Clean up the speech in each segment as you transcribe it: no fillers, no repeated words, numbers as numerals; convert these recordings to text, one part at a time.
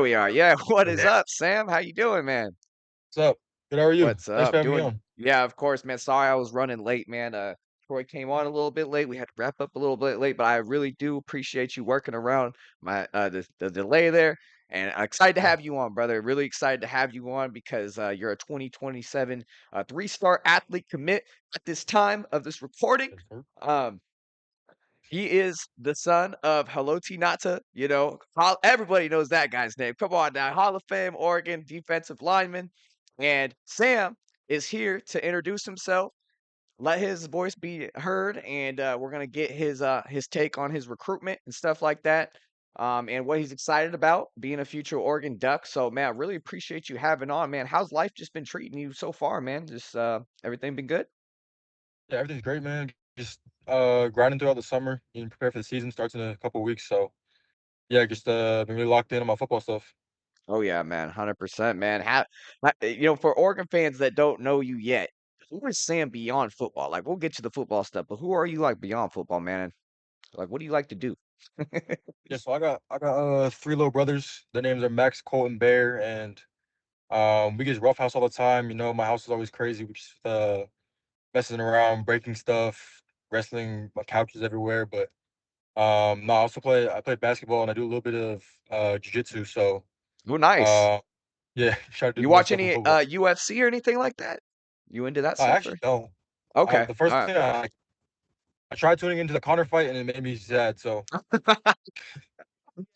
we are. Yeah, what is Yeah. up, Sam? How you doing, man? What's up? Good, how are you? What's Thanks for up? having me Doing on. Yeah, of course, man. Sorry I was running late, man. Troy came on a little bit late. We had to wrap up a little bit late, but I really do appreciate you working around the delay there. And I'm excited to Yeah. have you on, brother. Really excited to have you on because you're a 2027 three-star athlete commit at this time of this recording. Yes, sir. Um, He is the son of Haloti Ngata. Everybody knows that guy's name. Come on now, Hall of Fame, Oregon defensive lineman. And Sam is here to introduce himself, let his voice be heard, and we're gonna get his take on his recruitment and stuff like that, and what he's excited about being a future Oregon Duck. So, man, I really appreciate you having on, man. How's life just been treating you so far, man? Just everything been good? Yeah, everything's great, man. Just grinding throughout the summer, getting prepared for the season starts in a couple weeks. So yeah, just been really locked in on my football stuff. Oh yeah, man, 100%, man. For Oregon fans that don't know you yet, who is Sam beyond football? Like, we'll get to the football stuff, but who are you like beyond football, man? Like, what do you like to do? Yeah, so I got three little brothers. Their names are Max, Colt, and Bear, and we get roughhouse all the time. You know, my house is always crazy. We just messing around, breaking stuff, wrestling, my couches everywhere. But no, I play basketball and I do a little bit of jiu-jitsu. So Oh, nice. uh yeah, try to do You more watch stuff in any football. UFC or anything like that? You into that I stuff or? actually don't. Okay, The all first right. thing I tried tuning into the Connor fight and it made me sad. So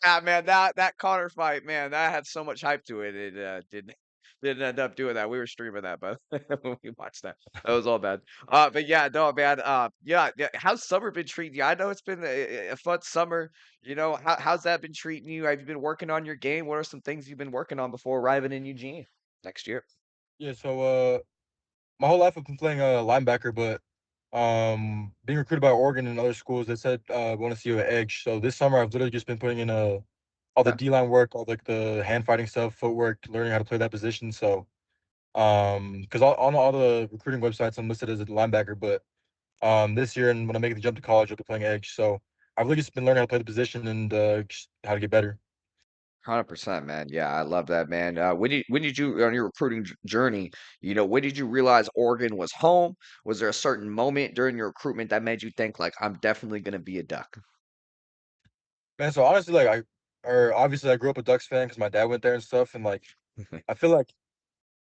Yeah, man, that Connor fight, man, that had so much hype to it. It didn't end up doing that. We were streaming that, but when we watched that, that was all bad. But yeah, no, man. Yeah. How's summer been treating you? I know it's been a fun summer. How's that been treating you? Have you been working on your game? What are some things you've been working on before arriving in Eugene next year? yeah, so my whole life I've been playing linebacker, but being recruited by Oregon and other schools, they said want to see you at edge. So this summer I've literally just been putting in all the Okay. D line work, all like the hand fighting stuff, footwork, learning how to play that position. So because on all the recruiting websites I'm listed as a linebacker, but this year and when I make the jump to college, I'll be playing edge. So I've really just been learning how to play the position and just how to get better. 100%, man. Yeah, I love that, man. When did you on your recruiting journey? When did you realize Oregon was home? Was there a certain moment during your recruitment that made you think like I'm definitely gonna be a Duck? Man, so honestly, like or obviously I grew up a Ducks fan because my dad went there and stuff, and like I feel like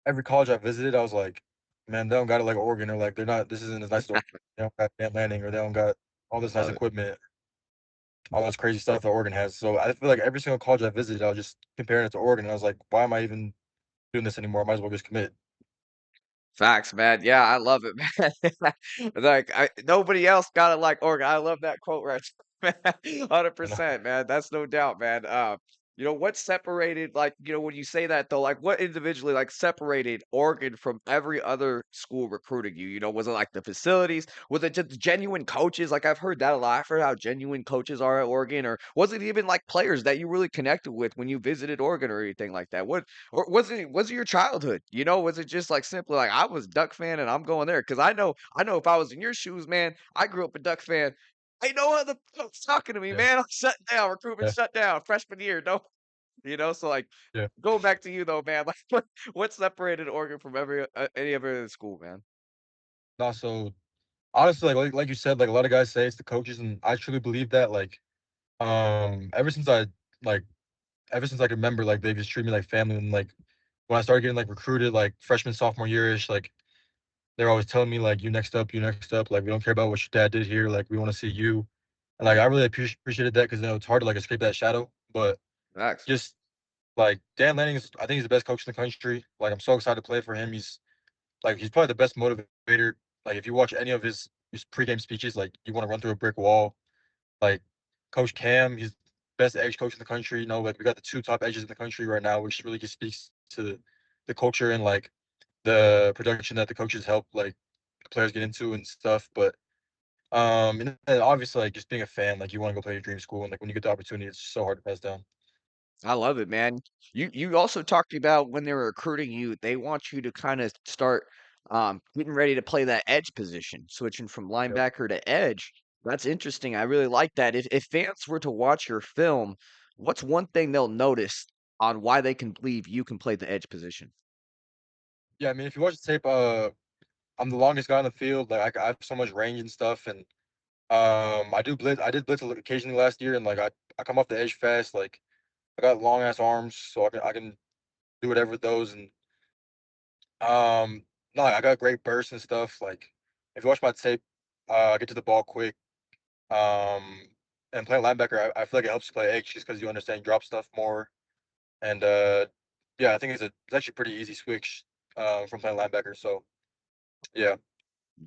every college I visited, I was like, man, they don't got it like Oregon, or like they're not. This isn't as nice as Oregon. They don't got Dan Landing, or they don't got all this nice Love it. equipment, all this crazy stuff that Oregon has. So I feel like every single college I visited, I was just comparing it to Oregon, and I was like, why am I even doing this anymore? I might as well just commit. Facts, man. Yeah, I love it, man. Like nobody else got it like Oregon. I love that quote right there, man. You know? 100%, man. That's no doubt, man. What separated like, when you say that though, like what individually like separated Oregon from every other school recruiting you? Was it like the facilities? Was it just genuine coaches? Like I've heard that a lot. I've heard how genuine coaches are at Oregon, or was it even like players that you really connected with when you visited Oregon or anything like that? Or was it your childhood? Was it just like simply like I was Duck fan and I'm going there? Because I know if I was in your shoes, man, I grew up a Duck fan. Ain't no other folks talking to me, Yeah, man. I'm shut down. Recruitment yeah, shut down. Freshman year, no. So like yeah. going back to you though, man. Like what separated Oregon from any other school, man? No, so honestly, like you said, like a lot of guys say it's the coaches, and I truly believe that. Like, ever since like ever since I can remember, like they just treat me like family, and like when I started getting like recruited, like freshman sophomore year ish, like they're always telling me like, you next up. Like we don't care about what your dad did here. Like we want to see you." And like I really appreciated that because it's hard to like escape that shadow. But Facts. just like Dan Lanning is, I think he's the best coach in the country. Like I'm so excited to play for him. He's probably the best motivator. Like if you watch any of his pregame speeches, like you want to run through a brick wall. Like Coach Cam, he's best edge coach in the country. Like we got the two top edges in the country right now, which really just speaks to the culture and like the production that the coaches help like the players get into and stuff. But and then obviously like just being a fan, like you want to go play your dream school, and like when you get the opportunity, it's so hard to pass down. I love it, man. You also talked about when they were recruiting you, they want you to kind of start getting ready to play that edge position, switching from Yep. linebacker to edge. That's interesting. I really like that. If fans were to watch your film, what's one thing they'll notice on why they can believe you can play the edge position? Yeah, I mean, if you watch the tape, I'm the longest guy on the field. Like I have so much range and stuff, and I do blitz. I did blitz occasionally last year, and like I come off the edge fast. Like I got long ass arms, so I can do whatever with those. And no, I got great bursts and stuff. Like if you watch my tape, I get to the ball quick. Um, and playing linebacker, I feel like it helps you play edge just because you understand drop stuff more. And yeah, I think it's actually pretty easy switch from playing linebacker. So yeah,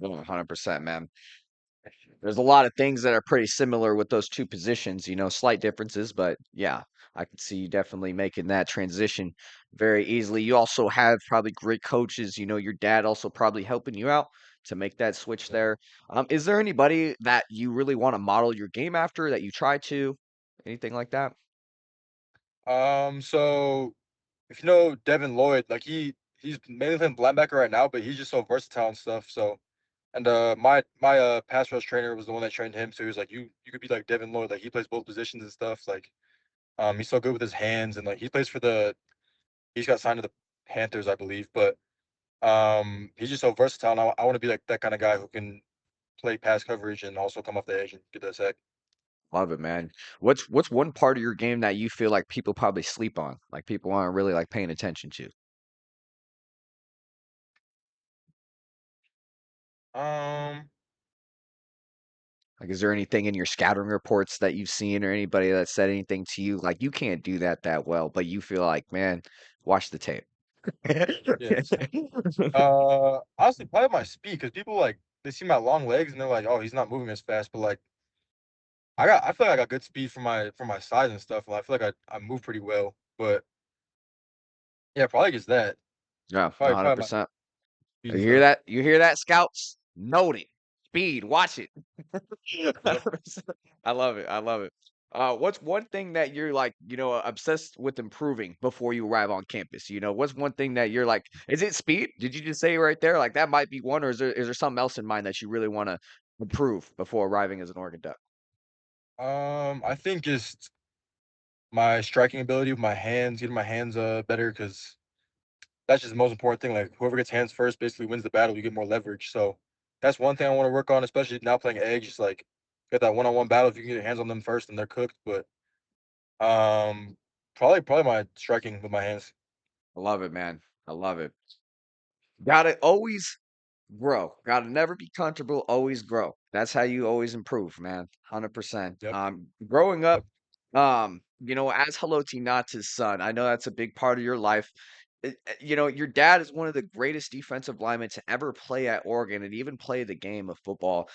100%, man. There's a lot of things that are pretty similar with those 2 positions, slight differences, but yeah, I could see you definitely making that transition very easily. You also have probably great coaches, your dad also probably helping you out to make that switch yeah. there. Is there anybody that you really wanna model your game after that you try to? Anything like that? So if you know Devin Lloyd, like he's mainly playing linebacker right now, but he's just so versatile and stuff. So and my pass rush trainer was the one that trained him. So he was like, you could be like Devin Lloyd, like he plays both positions and stuff. Like he's so good with his hands and like he plays for he's got signed to the Panthers, I believe. But he's just so versatile. And I want to be like that kind of guy who can play pass coverage and also come off the edge and get that sack. Love it, man. What's one part of your game that you feel like people probably sleep on? Like, people aren't really, like, paying attention to? Um, Like, is there anything in your scouting reports that you've seen or anybody that said anything to you, like, "You can't do that well," but you feel like, "Man, watch the tape." yeah. Honestly, probably my speed because people like they see my long legs and they're like, "Oh, he's not moving as fast." But like, I feel like I got good speed for my size and stuff. And I feel like I move pretty well. But yeah, probably just that. Yeah, Probably my 100%. speed You and hear stuff. that? You hear that, scouts? Note it. Speed, watch it. Yep. 100%. I love it, I love it. What's one thing that you're, like, obsessed with improving before you arrive on campus? What's one thing that you're like, is it speed? Did you just say right there? Like, that might be one, or is there something else in mind that you really wanna improve before arriving as an Oregon Duck? I think just my striking ability with my hands, getting my hands better because that's just the most important thing. Like whoever gets hands first basically wins the battle. You get more leverage. So that's one thing I want to work on, especially now playing edge. It's like get that one-on-one battle. If you can get your hands on them first, and they're cooked. But um, probably my striking with my hands. I love it, man. I love it. Gotta always grow. Gotta never be comfortable, always grow. That's how you always improve, man. 100%. Yep. Growing up, Yep. as Haloti Ngata's son, I know that's a big part of your life. Your dad is one of the greatest defensive linemen to ever play at Oregon and even play the game of football.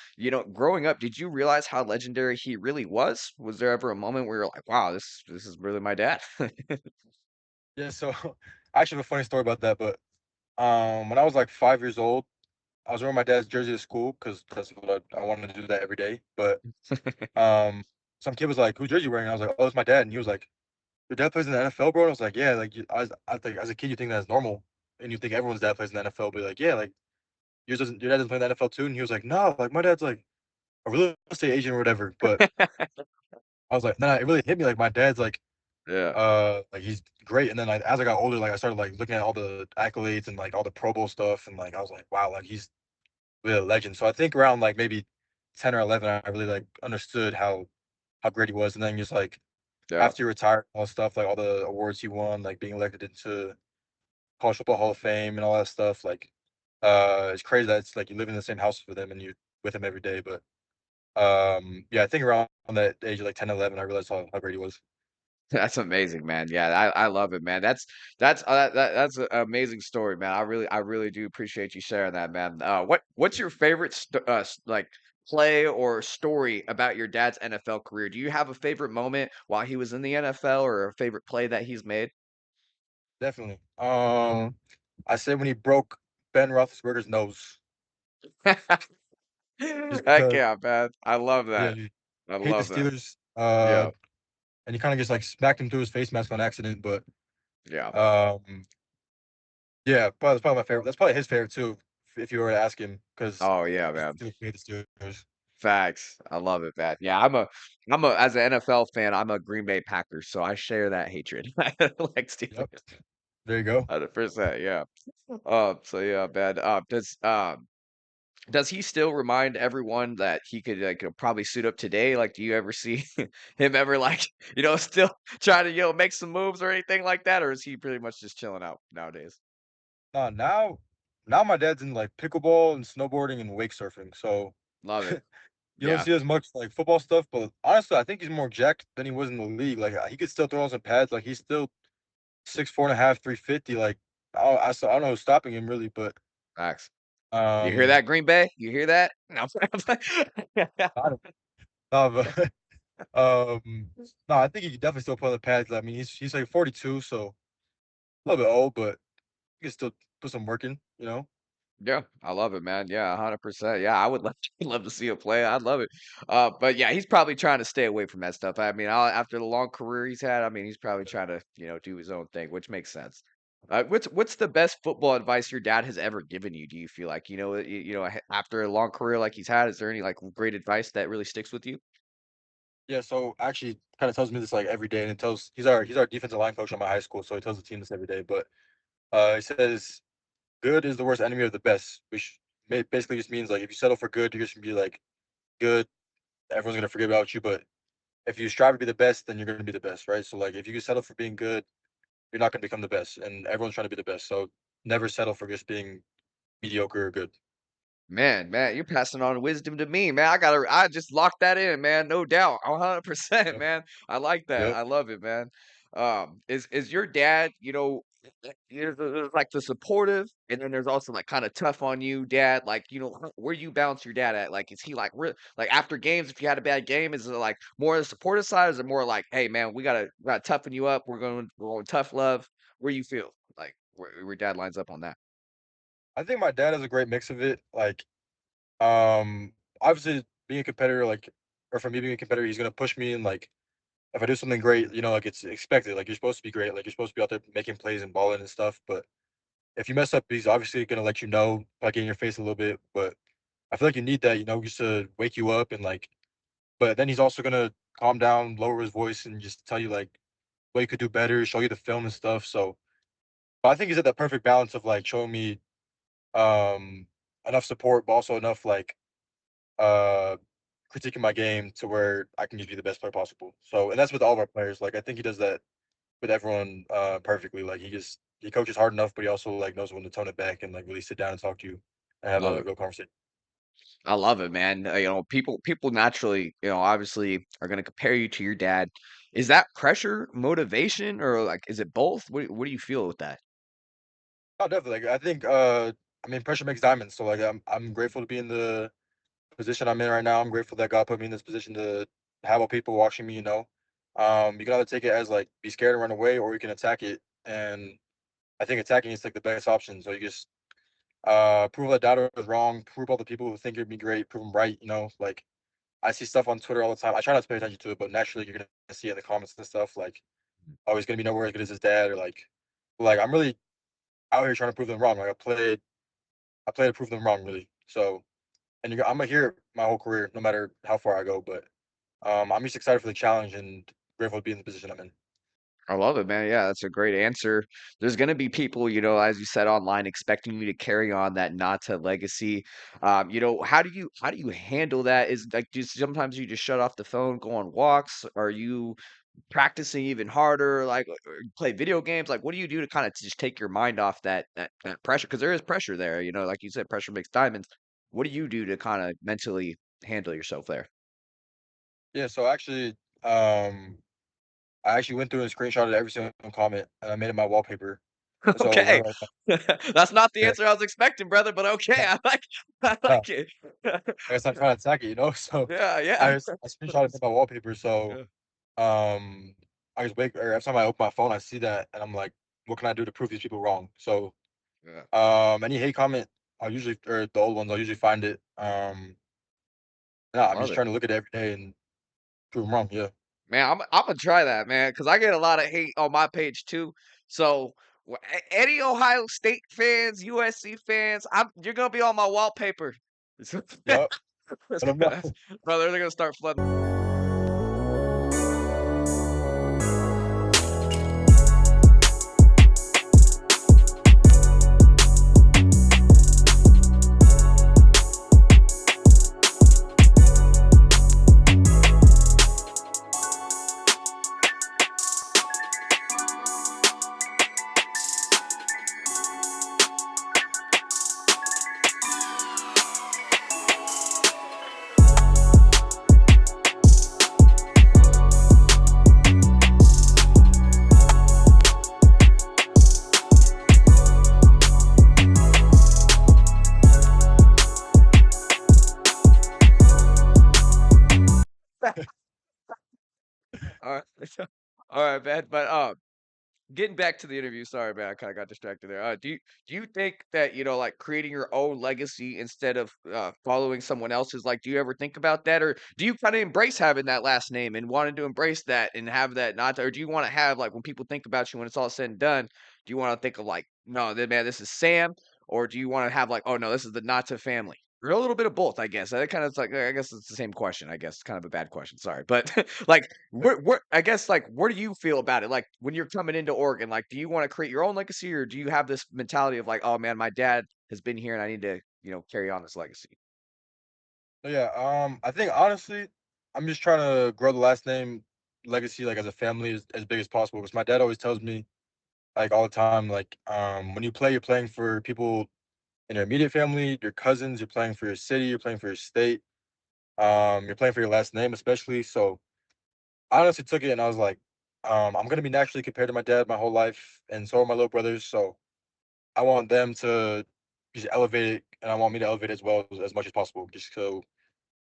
Growing up, did you realize how legendary he really was? Was there ever a moment where you're like, wow, this is really my dad? Yeah. So I actually have a funny story about that. But when I was like 5 years old, I was wearing my dad's jersey to school because that's what I wanted to do that every day. But um, some kid was like, "Whose jersey you wearing?" And I was like, "Oh, it's my dad." And he was like, "Your dad plays in the NFL, bro?" And I was like, "Yeah." Like, I think as a kid, you think that's normal, and you think everyone's dad plays in the NFL, but like, yeah, like your dad doesn't play in the NFL too. And he was like, "No, like my dad's like a real estate agent or whatever." But I was like, "Nah," it really hit me. Like my dad's Yeah, like he's great. And then like as I got older, like I started like looking at all the accolades and like all the Pro Bowl stuff, and like I was like, wow, like he's really a legend. So I think around like maybe 10 or 11, I really like understood how great he was. And then just like yeah. after he retired, all the stuff, like all the awards he won, like being elected into College Football Hall of Fame and all that stuff. Like, it's crazy that it's like you live in the same house with him and you with him every day. But yeah, I think around that age of like 10, 11, I realized how great he was. That's amazing, man. Yeah, I love it, man. That's an amazing story, man. I really do appreciate you sharing that, man. What's your favorite like play or story about your dad's NFL career? Do you have a favorite moment while he was in the NFL or a favorite play that he's made? Definitely. I said when he broke Ben Roethlisberger's nose, just Heck because yeah, man. I love yeah, that. he I hate the love that. Steelers. Yeah, And he kind of just like smacked him through his face mask on accident. But yeah. um, yeah, probably that's probably my favorite. That's probably his favorite too, if you were to ask him, because Oh yeah, he's man. still hate the Steelers. Facts. I love it, man. Yeah, I'm a as an NFL fan, I'm a Green Bay Packers, so I share that hatred. I like Yep. Steelers. There you go. 100%, yeah. So yeah, man. Does he still remind everyone that he could like probably suit up today? Like, do you ever see him ever like still trying to make some moves or anything like that, or is he pretty much just chilling out nowadays? Now my dad's in like pickleball and snowboarding and wake surfing. So Love it. you don't Yeah, see as much like football stuff, but honestly, I think he's more jacked than he was in the league. Like he could still throw on some pads. Like he's still 6'4" and a half, 350. Like I don't know who's stopping him really, but facts. You hear um, that, Green Bay? You hear that? No. I don't know. But, no, I think he could definitely still play on the pads. I mean, he's like 42, so a little bit old, but he can still put some work in. You know. Yeah, I love it, man. Yeah, 100%. Yeah, I would love love to see him play. I'd love it. But yeah, he's probably trying to stay away from that stuff. I mean, after the long career he's had, I mean, he's probably trying to, do his own thing, which makes sense. What's the best football advice your dad has ever given you? Do you feel like, after a long career like he's had, is there any like great advice that really sticks with you? Yeah, so actually kind of tells me this like every day, and it tells he's our defensive line coach on my high school, so he tells the team this every day. But he says good is the worst enemy of the best, which basically just means like if you settle for good, you're just gonna be like good. Everyone's gonna forget about you. But if you strive to be the best, then you're gonna be the best, right? So like if you settle for being good, you're not gonna become the best, and everyone's trying to be the best. So never settle for just being mediocre or good. Man, you're passing on wisdom to me, man. I just locked that in, man. No doubt. 100%, Yep. man. I like that. Yep. I love it, man. Is your dad, there's like the supportive and then there's also like kind of tough on you, dad. Like, where you balance your dad at? Like, is he like like after games, if you had a bad game, is it like more on the supportive side? Or is it more like, hey man, we gotta toughen you up. We're going tough love. Where you feel? Like where dad lines up on that. I think my dad has a great mix of it. Like obviously being a competitor, like or for me being a competitor, he's gonna push me and like if I do something great, like it's expected. Like you're supposed to be great. Like you're supposed to be out there making plays and balling and stuff. But if you mess up, he's obviously gonna let you know, like in your face a little bit. But I feel like you need that, just to wake you up and like. But then he's also gonna calm down, lower his voice, and just tell you like what you could do better, show you the film and stuff. So, but I think he's at that perfect balance of like showing me um enough support, but also enough like uh critiquing my game to where I can just be the best player possible. So, and that's with all of our players. Like I think he does that with everyone perfectly. Like he coaches hard enough, but he also like knows when to tone it back and like really sit down and talk to you and have Love a it. real conversation. I love it, man. People naturally, obviously are going to compare you to your dad. Is that pressure, motivation, or like is it both? What do you feel with that? Oh, definitely. Like, I think I mean pressure makes diamonds. So like I'm grateful to be in the position I'm in right now. I'm grateful that God put me in this position to have all people watching me. You can either take it as like be scared and run away, or you can attack it. And I think attacking is like the best option. So you just prove that doubter is wrong. Prove all the people who think you'd be great. Prove them right. Like I see stuff on Twitter all the time. I try not to pay attention to it, but naturally you're gonna see it in the comments and stuff like, "Oh, he's gonna be nowhere as good as his dad," or like I'm really out here trying to prove them wrong. Like I play to prove them wrong, really. So, and I'm gonna hear it my whole career, no matter how far I go. But I'm just excited for the challenge and grateful to be in the position I'm in. I love it, man. Yeah, that's a great answer. There's going to be people, as you said online, expecting you to carry on that Nata legacy. How do you handle that? Is like just sometimes you just shut off the phone, go on walks? Are you practicing even harder, like, or you play video games? Like, what do you do to kinda just take your mind off that pressure? Because there is pressure there, like you said, pressure makes diamonds. What do you do to kinda mentally handle yourself there? Yeah. So actually, I actually went through and screenshotted every single comment and I made it my wallpaper. So Okay. whenever That's not the yeah, answer I was expecting, brother, but okay, no, I no, like it. I guess I'm trying to attack it. So Yeah, yeah. I screenshotted my wallpaper. So Yeah, um, I just wake or every time I open my phone, I see that, and I'm like, what can I do to prove these people wrong? So yeah. any hate comment, I'll usually or the old ones, I'll usually find it. I Yeah, I'm love just it. trying to look at it every day and prove them wrong. Yeah, Man, Imma try that, man, because I get a lot of hate on my page too. So, any Ohio State fans, USC fans, you're gonna be on my wallpaper. yep. And I'm not. Brother, they're gonna start flooding. All right, all right, man. But getting back to the interview, sorry, man, I kinda got distracted there. Do you think that, like, creating your own legacy instead of, following someone else's, like, do you ever think about that? Or do you kinda embrace having that last name and wanting to embrace that and have that not or do you wanna have, like, when people think about you when it's all said and done, do you wanna think of, like, "No, th man, this is Sam," or do you wanna have, like, "Oh, no, this is the Nata family?" Or a little bit of both, I guess. That kinda it's like I guess it's the same question, I guess. It's kind of a bad question, sorry. But, like, where I guess, like, where do you feel about it? Like, when you're coming into Oregon, like, do you wanna create your own legacy, or do you have this mentality of like, "Oh, man, my dad has been here and I need to, carry on this legacy?" So yeah, I think honestly, I'm just trying to grow the last name legacy like as a family as big as possible. Because my dad always tells me like all the time, like when you play, you're playing for people in your immediate family, your cousins, you're playing for your city, you're playing for your state, you're playing for your last name, especially. So I honestly took it and I was like, I'm gonna be naturally compared to my dad my whole life, and so are my little brothers. So I want them to just elevate it, and I want me to elevate it as well as much as possible, just so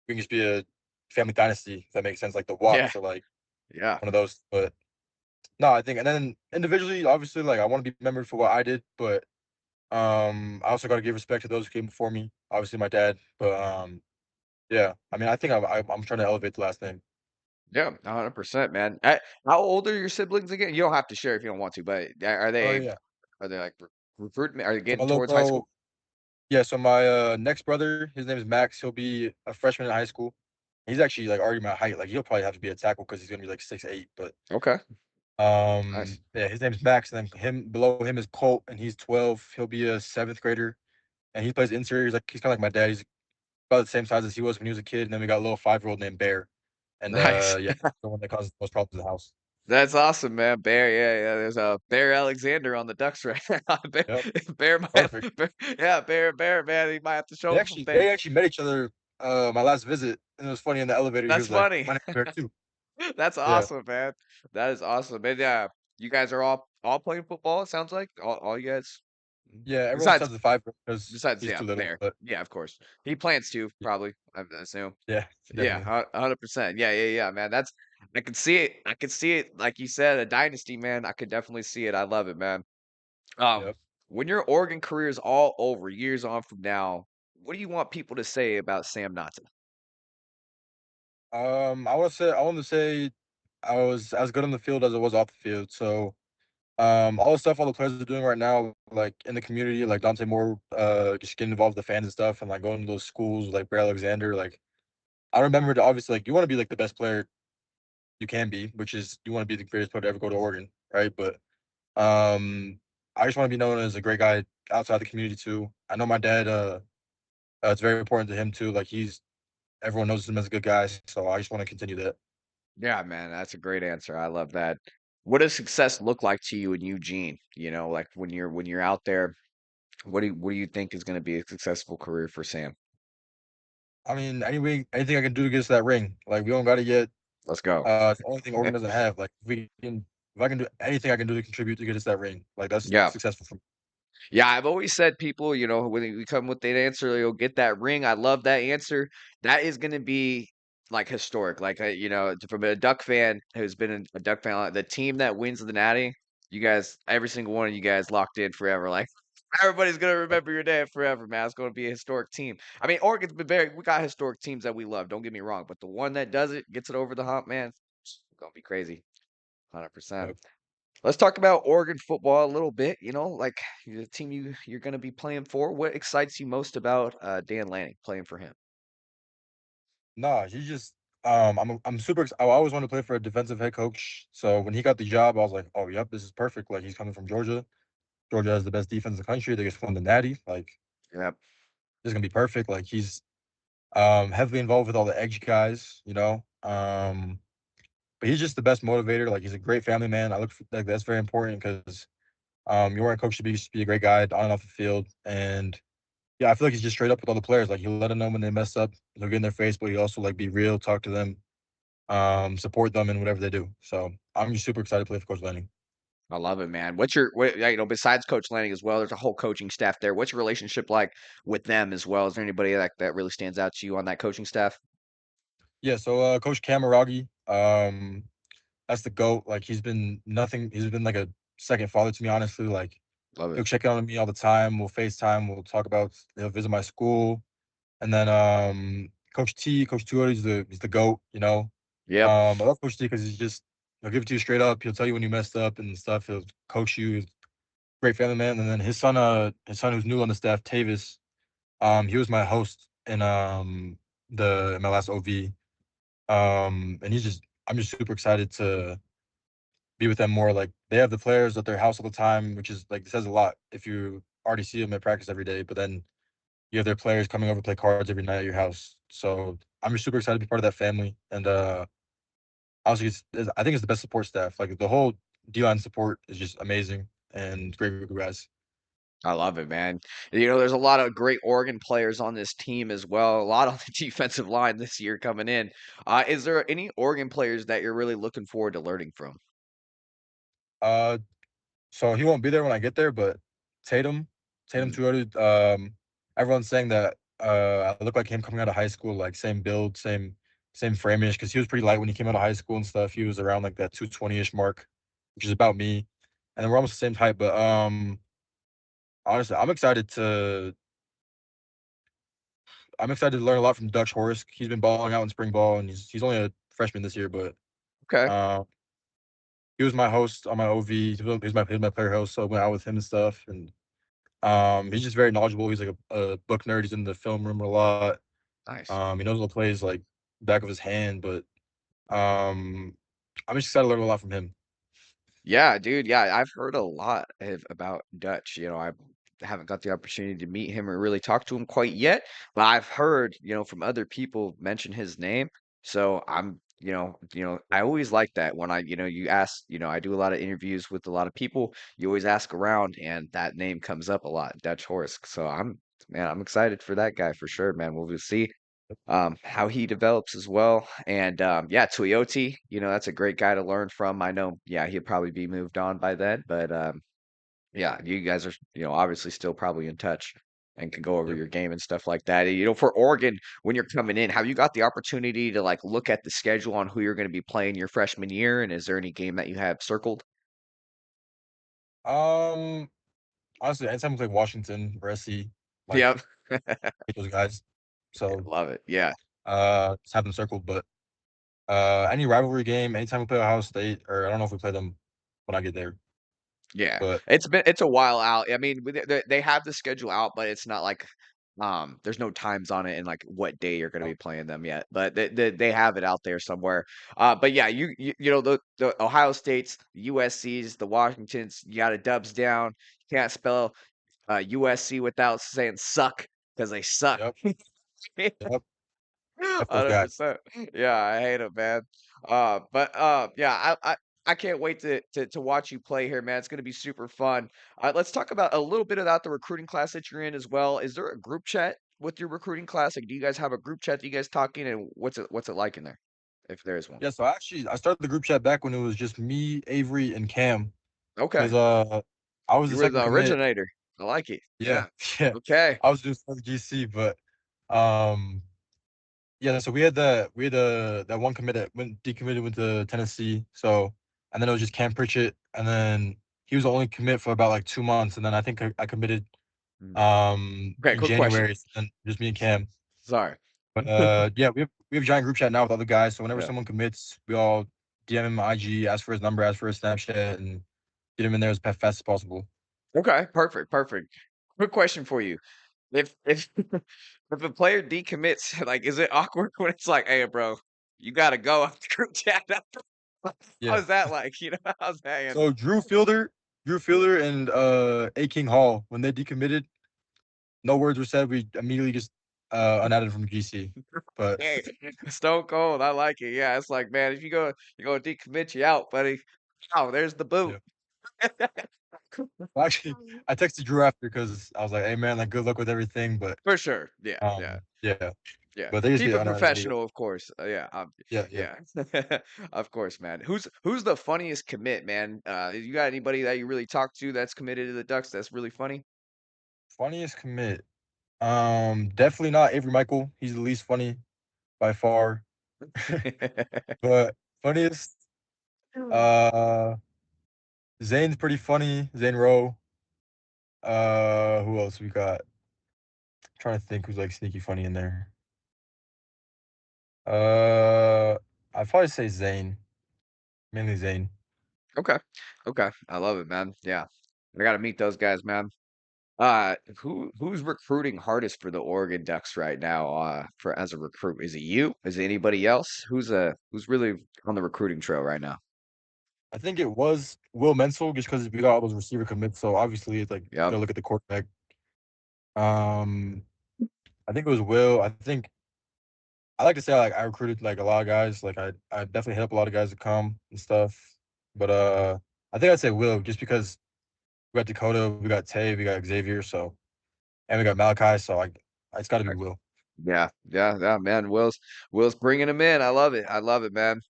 we can just be a family dynasty, if that makes sense, like the Yeah, Watts or like yeah, one of those. But no, I think, and then individually, obviously, like I want to be remembered for what I did, but I also got to give respect to those who came before me. Obviously, my dad, but yeah, I mean, I think I'm trying to elevate the last name. yeah, 100%, man. How old are your siblings again? You don't have to share if you don't want to, but are Oh they yeah. are they, like, recruiting are they So my getting little towards high bro, school? yeah. So my next brother, his name is Max. He'll be a freshman in high school. He's actually like already my height. Like he'll probably have to be a tackle because he's gonna be like 6'8". But Okay, nice. yeah, his name's Max, and then him below him is Colt, and he's 12. He'll be a seventh grader, and he plays interior. He's kind of like my dad. He's about the same size as he was when he was a kid. And then we got a little 5-year-old named Bear, and Nice. yeah, the one that causes the most problems in the house. That's awesome, man. Bear, yeah, yeah. There's a Bear Alexander on the Ducks right now. Bear, Yep, Bear might, perfect. yeah, Bear, man. He might have to show him some They things. actually met each other my last visit, and it was funny in the elevator. He That's was like, funny. "My name's Bear too." That's Yeah, awesome, man. That is awesome. And you guys are all playing football. It sounds like all you guys. yeah. Everyone Besides, says the 5 because besides, he's yeah, too little, Bear. but Yeah, of course. He plants too, probably. I assume. yeah, Yeah, definitely. 100%. Yeah, yeah, yeah, man. I can see it. I can see it. Like you said, a dynasty, man. I could definitely see it. I love it, man. Um, Yep. when your Oregon career is all over, years on from now, what do you want people to say about Sam Ngata? I want to say I was as good on the field as I was off the field. So all the stuff all the players are doing right now, like in the community, like Dante Moore, just getting involved with the fans and stuff, and like going to those schools like Bear Alexander. Like I remember, obviously, like you want to be like the best player you can be, which is you want to be the greatest player to ever go to Oregon, right? But um, I just want to be known as a great guy outside the community too. I know my dad. It's very important to him too. Like everyone knows him as a good guy, so I just want to continue that. Yeah, man, that's a great answer. I love that. What does success look like to you in Eugene? Like when you're out there, what do you think is going to be a successful career for Sam? I mean, anyway, anything I can do to get us that ring. Like we don't got to get. Let's go. It's the only thing Oregon doesn't have. Like if I can do anything I can do to contribute to get us that ring, like that's Yeah. successful for me. Yeah, I've always said people, when we come with that answer, you'll get that ring. I love that answer. That is going to be like historic. Like, from a Duck fan who's been a Duck fan, like, the team that wins the Natty, you guys, every single one of you guys locked in forever. Like, everybody's going to Yep, remember your name forever, man. It's going to be a historic team. I mean, Oregon's been we got historic teams that we love. Don't get me wrong. But the one that does it, gets it over the hump, man, it's going to be crazy. 100%. yep. Let's talk about Oregon football a little bit. Like the team you're going to be playing for. What excites you most about Dan Lanning playing for him? Nah, he just I'm super I always wanted to play for a defensive head coach. So when he got the job, I was like, "Oh, yep, this is perfect." Like he's coming from Georgia. Georgia has the best defense in the country. They just won the Natty. Like Yep. this is gonna be perfect. Like he's heavily involved with all the edge guys, you know. But he's just the best motivator. Like he's a great family man. I look for, like that's very important because you want a coach to be a great guy on and off the field. And yeah, I feel like he's just straight up with all the players. Like he'll let them know when they mess up. He'll get in their face, but he also like be real, talk to them, support them in whatever they do. So I'm just super excited to play for Coach Lenny. I love it, man. Yeah, besides Coach Lanning as well, there's a whole coaching staff there. What's your relationship like with them as well? Is there anybody that really stands out to you on that coaching staff? Yeah, so Coach Camaragi, that's the GOAT. Like he's been nothing. He's been like a second father to me, honestly. Like Love he'll it. check in on me all the time. We'll FaceTime. We'll talk about. He'll visit my school. And then Coach Tuori he's the GOAT, you know. Yep. I love Coach T because he'll give it to you straight up. He'll tell you when you messed up and stuff. He'll coach you. He's a great family man. And then his son who's new on the staff, Tavis, he was my host in my last OV. And I'm just super excited to be with them more. Like they have the players at their house all the time, which is like says a lot if you already see them at practice every day. But then you have their players coming over to play cards every night at your house. So I'm just super excited to be part of that family. And honestly, I think it's the best support staff. Like the whole D-line support is just amazing and great group of guys. I love it, man. There's a lot of great Oregon players on this team as well. A lot on the defensive line this year coming in. Is there any Oregon players that you're really looking forward to learning from? Uh, so he won't be there when I get there, but Tatum Mm, Tuioti, everyone's saying that I look like him coming out of high school, like same build, same frame-ish, because he was pretty light when he came out of high school and stuff. He was around like that 220-ish mark, which is about me. And then we're almost the same height, but honestly, I'm excited to learn a lot from Dutch Horst. He's been balling out in spring ball, and he's only a freshman this year, but okay. uh, he was my host on my OV. He was my player host, so I went out with him and stuff. And he's just very knowledgeable. He's like a book nerd. He's in the film room a lot. Nice. He knows all the plays like back of his hand, but I'm just excited to learn a lot from him. Yeah, dude. Yeah, I've heard a lot about Dutch. I haven't got the opportunity to meet him or really talk to him quite yet, but I've heard, from other people mention his name. So I always like that when you ask, I do a lot of interviews with a lot of people. You always ask around, and that name comes up a lot, Dutch Horsk. So I'm excited for that guy for sure, man. We'll see how he develops as well. And yeah, Toyota, that's a great guy to learn from. I know, yeah, he'll probably be moved on by then, but yeah, you guys are, obviously still probably in touch and can go over Yep. your game and stuff like that. For Oregon, when you're coming in, have you got the opportunity to like look at the schedule on who you're going to be playing your freshman year? And is there any game that you have circled? Um, honestly, anytime we play Washington or SC, like Yep. hate those guys. So Love it. Yeah. just have them circled. But any rivalry game, anytime we play Ohio State, or I don't know if we play them when I get there, Yeah, but it's a while out. I mean, they have the schedule out, but it's not like there's no times on it and like what day you're going to be playing them yet. But they have it out there somewhere. But yeah, the Ohio States, the USC's, the Washingtons, you got a dubs down. You can't spell USC without saying suck because they suck. yep, yep, F those guys. 100%. Yeah, I hate it, man. But yeah, I can't wait to watch you play here, man. It's gonna be super fun. Let's talk about a little bit about the recruiting class that you're in as well. Is there a group chat with your recruiting class? Like, do you guys have a group chat that you guys talking, and what's it like in there, if there is one? Yeah, so I started the group chat back when it was just me, Avery, and Cam, Okay, because I was you the were second the commit. originator. I like it. Yeah, Yeah. yeah, Okay. I was doing stuff GC, but um, yeah. So we had that one commit that went decommitted went to Tennessee. So and then it was just Cam Pritchett, and then he was the only commit for about like 2 months, and then I think I committed Mm. Okay. in Quick question. January, and just me and Cam. Sorry. But yeah, we have a giant group chat now with other guys. So whenever Yeah. someone commits, we all DM him IG, ask for his number, ask for his Snapchat, and get him in there as fast as possible. Okay. Perfect. Perfect. Quick question for you. if if a player decommits, like, is it awkward when it's like, "Hey, bro, you gotta go out the group chat." Yeah. How's that like? How's that So handled? Drew Fielder and A King Hall, when they decommitted, no words were said. We immediately just unadded from GC. But Hey, stone cold, I like it. Yeah, it's like, man, if you go decommit, you out, buddy. Oh, there's the boot. yeah. Well, actually, I texted Drew after because I was like, "Hey man, like good luck with everything." But For sure. Yeah, yeah. yeah. Yeah, But they just keep get it unadded immediately. professional, of course. Yeah, Yeah, yeah. yeah, of course, man. Who's the funniest commit, man? You got anybody that you really talk to that's committed to the Ducks that's really funny? Funniest commit. Definitely not Avery Michael. He's the least funny by far. But funniest, uh, Zane's pretty funny. Zane Rowe. Who else we got? Trying to think who's like sneaky funny in there. I'd probably say Zane. Mainly Zane. Okay, okay, I love it, man. Yeah, I got to meet those guys, man. Who's recruiting hardest for the Oregon Ducks right now? For as a recruit, is it you? Is it anybody else? Who's really on the recruiting trail right now? I think it was Will Menzel just because we got all those receiver commits. So obviously, it's like you Yep. gotta look at the quarterback. Um, I think it was Will. I think I like to say like I recruited like a lot of guys. Like I definitely hit up a lot of guys to come and stuff. But I think I'd say Will just because we got Dakota, we got Tay, we got Xavier, so and we got Malachi. So like it's got to be Will. Yeah, yeah, yeah, man. Will's bringing him in. I love it. I love it, man.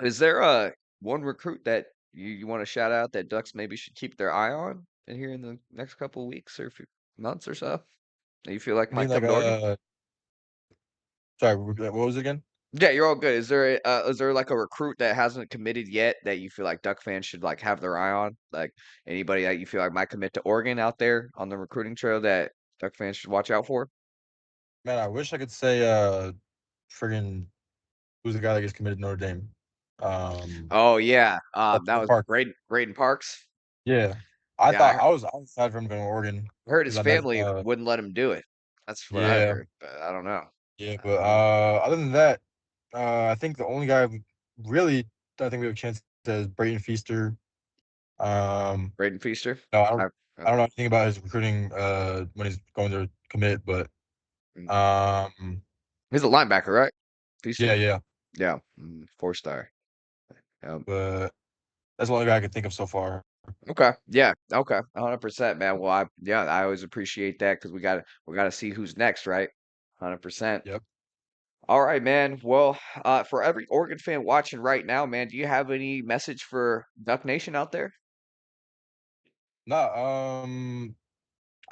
Is there a one recruit that you want to shout out that Ducks maybe should keep their eye on in here in the next couple of weeks or few months or so that you feel like I mean might like come to Oregon? sorry, what was it again? Yeah, you're all good. Is there like a recruit that hasn't committed yet that you feel like Duck fans should like have their eye on? Like anybody that you feel like might commit to Oregon out there on the recruiting trail that Duck fans should watch out for? Man, I wish I could say friggin' who's the guy that gets committed to Notre Dame? Um, Oh yeah, that was Park. Braden Parks. Yeah, I Yeah, thought I was excited for him going to Oregon I heard his because I met family wouldn't let him do it. That's what I yeah. heard, but I don't know. Yeah, I but don't know. other than that, I think the only guy really I think we have a chance is Brayton Feaster. Um, Braden Feaster. no, I, I uh, don't know anything about his recruiting when he's going to commit, but mm. um, He's a linebacker, right? yeah, Feaster. yeah, Yeah, 4 star. but that's the only guy I can think of so far. Okay. Yeah. Okay. 100%, man. Well, yeah, I always appreciate that because we gotta see who's next, right? 100%. Yep. All right, man. Well, for every Oregon fan watching right now, man, do you have any message for Duck Nation out there? No, I'm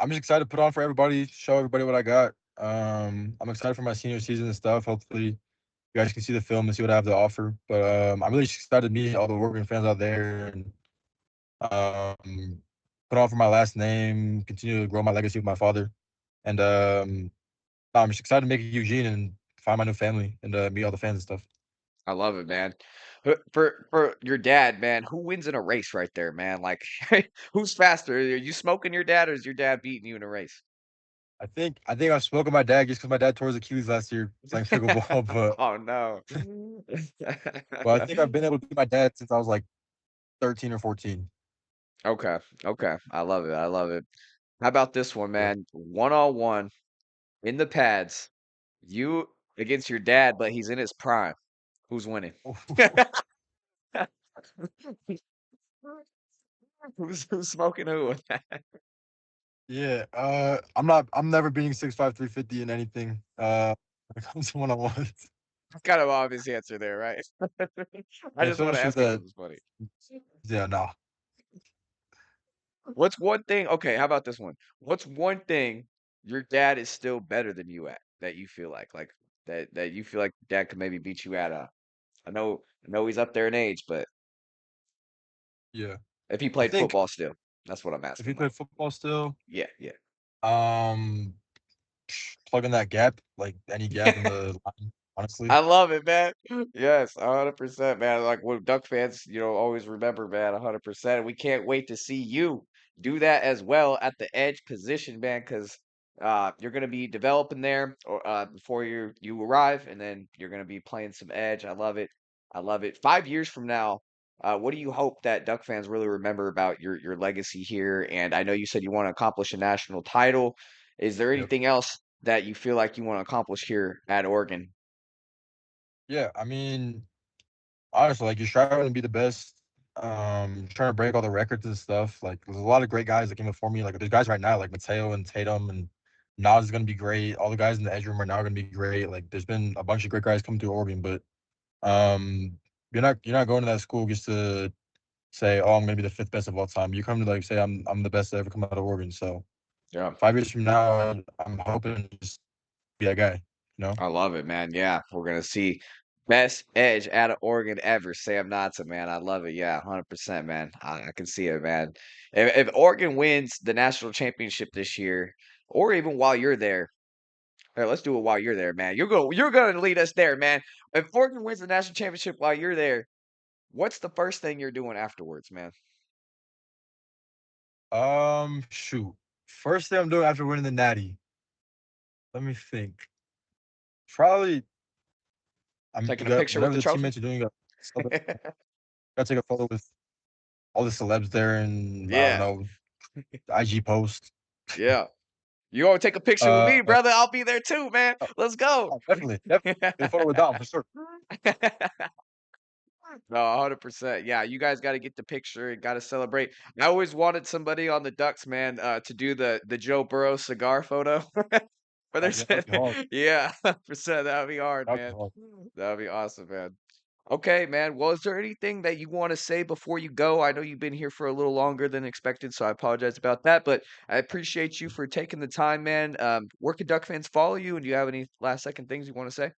just excited to put on for everybody, show everybody what I got. I'm excited for my senior season and stuff. Hopefully, you guys can see the film and see what I have to offer. But I'm really just excited to meet all the Oregon fans out there and put on for my last name, continue to grow my legacy with my father. And I'm just excited to make it Eugene and find my new family and meet all the fans and stuff. I love it, man. For your dad, man, who wins in a race right there, man? Like, who's faster? Are you smoking your dad, or is your dad beating you in a race? I think I've spoken to my dad just because my dad tore his Achilles last year playing pickleball, Oh no. but I think I've been able to beat my dad since I was like 13 or 14. Okay, okay. I love it. I love it. How about this one, Yeah. man? One on one in the pads. You against your dad, but he's in his prime. Who's winning? Who's smoking who? Yeah, I'm never beating 6'5", 350 in anything. When it comes to one on ones. That's kind of obvious answer there, right? I Yeah, just want to especially ask it that. because it's funny. Yeah, no, What's one thing? Okay, how about this one? What's one thing your dad is still better than you at that you feel like that you feel like dad could maybe beat you at? I know he's up there in age, but yeah. if he I played think football still, that's what I'm if he asking. Like, played football still, yeah, yeah. um, plugging that gap, like any gap in the line, honestly. I love it, man. Yes, 100%, man. Like what Duck fans, always remember, man, 100%. We can't wait to see you do that as well at the edge position, man, because You're gonna be developing there or before you arrive, and then you're gonna be playing some edge. I love it. I love it. 5 years from now, what do you hope that Duck fans really remember about your legacy here? And I know you said you want to accomplish a national title. Is there Yep. anything else that you feel like you want to accomplish here at Oregon? Yeah, I mean, honestly, like, you're striving to be the best, trying to break all the records and stuff. Like, there's a lot of great guys that came before me. Like, there's guys right now, like Mateo and Tatum and Nas is gonna be great. All the guys in the edge room are now gonna be great. Like, there's been a bunch of great guys coming through Oregon, but you're not going to that school just to say, "Oh, I'm gonna be the fifth best of all time." You come to like say, "I'm the best to ever come out of Oregon." So Yeah. 5 years from now, I'm hoping to just be that guy. You know? I love it, man. Yeah, we're gonna see best edge out of Oregon ever, Sam Ngata, man. I love it. Yeah, 100%, man. I can see it, man. If Oregon wins the national championship this year, or even while you're there, hey, let's do it while you're there, man. You're gonna lead us there, man. If Oregon wins the national championship while you're there, what's the first thing you're doing afterwards, man? Shoot. First thing I'm doing after winning the Natty. Let me think. Probably, Taking you a got picture with whatever the the trophy? teammates are doing. Gotta take a photo with all the celebs there, and I don't Yeah, know, IG post. yeah. You gonna take a picture with me, Uh, brother? I'll be there too, man. oh, Let's go. definitely, get a photo with Dom for sure. No, 100%. Yeah, you guys gotta get the picture and gotta celebrate. I always wanted somebody on the Ducks, man, to do the Joe Burrow cigar photo. But Oh yeah, there's that'd be hard. yeah, 100%, that would be hard, That'd be man. hard. That would be awesome, man. Okay, man. Well, is there anything that you wanna say before you go? I know you've been here for a little longer than expected, so I apologize about that, but I appreciate you for taking the time, man. Where can Duck fans follow you, and do you have any last second things you wanna say?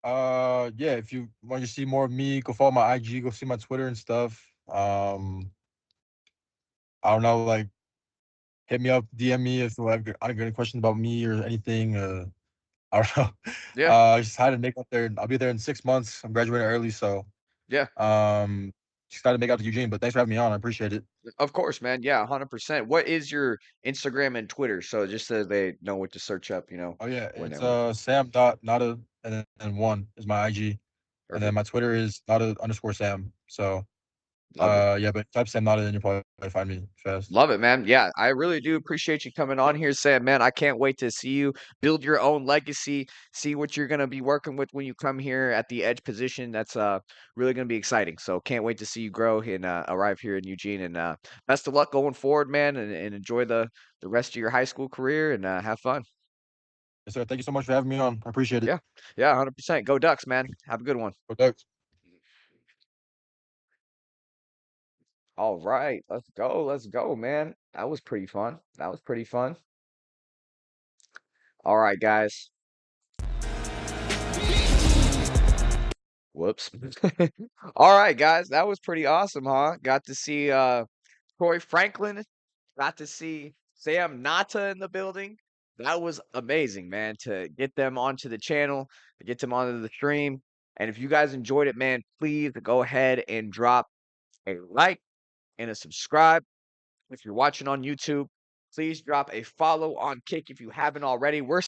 Yeah, if you want to see more of me, go follow my IG, go see my Twitter and stuff. I don't know, like, hit me up, DM me if you have any questions about me or anything. I don't know. Yeah, I just had to make up there. I'll be there in 6 months. I'm graduating early, so yeah. just got to make out to Eugene. But thanks for having me on. I appreciate it. Of course, man. Yeah, 100%. What is your Instagram and Twitter? So just so they know what to search up, Oh yeah, when it's they're when Sam dot Nada and one is my IG, and then perfect. my Twitter is Nada underscore Sam. So Love it. yeah, but type Sam Nada and you'll probably find me fast. Love it, man. Yeah, I really do appreciate you coming on here, Sam. Man, I can't wait to see you build your own legacy, see what you're gonna be working with when you come here at the edge position. That's really gonna be exciting. So can't wait to see you grow and arrive here in Eugene. And best of luck going forward, man, and enjoy the rest of your high school career and have fun. Yes, sir. Thank you so much for having me on. I appreciate it. Yeah. Yeah, 100%. Go Ducks, man. Have a good one. Go Ducks. All right, let's go. Let's go, man. That was pretty fun. That was pretty fun. All right, guys. Whoops. All right, guys. That was pretty awesome, huh? Got to see Troy Franklin. Got to see Sam Nata in the building. That was amazing, man, to get them onto the channel, to get them onto the stream. And if you guys enjoyed it, man, please go ahead and drop a like and a subscribe. If you're watching on YouTube, please drop a follow on Kick if you haven't already. We're